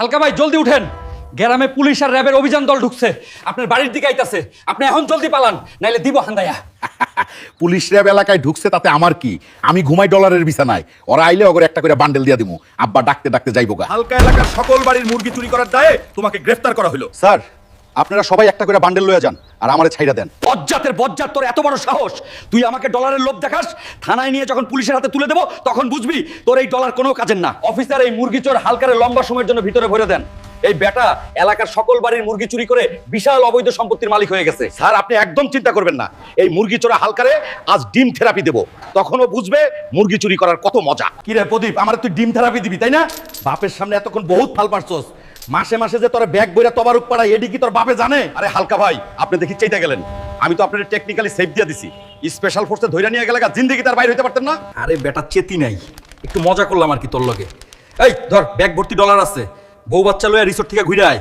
হালকা ভাই জলদি উঠেন, গ্রামে পুলিশ আর র্যাবের অভিযান দল ঢুকছে, আপনার বাড়ির দিকে আইতাছে। আপনি এখন জলদি পালান, নাইলে দিব হান্দায়া। পুলিশ র্যাব এলাকায় ঢুকছে তাতে আমার কি? আমি ঘুমাই ডলারের বিছানায়, ওরা আইলে ওগরে একটা করে বান্ডেল দিয়া দিমু। আব্বা ডাকতে ডাকতে যাইবো গা। হালকা এলাকার সকল বাড়ির মুরগি চুরি করার দায়ে তোমাকে গ্রেফতার করা হলো। স্যার, আপনারা সবাই একটা করে বান্ডেল লয়ে যান আর আমারে ছাইড়া দেন। বজ্জাতের বজ্জাত, তোর এত বড় সাহস! তুই আমাকে ডলারের লোভ দেখাস? থানায় নিয়ে যখন পুলিশের হাতে তুলে দেবো তখন বুঝবি তোর এই ডলার কোনো কাজের না। অফিসার, এই মুরগি চোর হালকারে লম্বা সময়ের জন্য ভিতরে ভরে দেন। এই বেটা এলাকার সকল বাড়ির মুরগি চুরি করে বিশাল অবৈধ সম্পত্তির মালিক হয়ে গেছে। স্যার, আপনি একদম চিন্তা করবেন না, এই মুরগি চোরা হালকারে আজ ডিম থেরাপি দেবো, তখনও বুঝবে মুরগি চুরি করার কত মজা। কি রে প্রদীপ, আমার তুই ডিম থেরাপি দিবি তাই না? বাপের সামনে এতক্ষণ বহুত ফাল পারছস, মাসে মাসে যে তোর ব্যাগ বইরা তবারুক পাড়া এডি কি তোর বাপে জানে? আরে হালকা ভাই, আপনি দেখি চাইতে গেলেন, আমি তো আপনার টেকনিক্যালি সেফ দিয়ে দিছি। স্পেশাল ফোর্সে ধইরা নিয়ে গেলে জিন্দেগি তার বাইরে হইতে পারতেন না। আরে বেটা চেতি নাই, একটু মজা করলাম আর কি তোর লগে। এই ধর, ব্যাগ ভর্তি ডলার আছে, বউ বাচ্চা লইয়া রিসোর্ট থেকে ঘুরে আয়।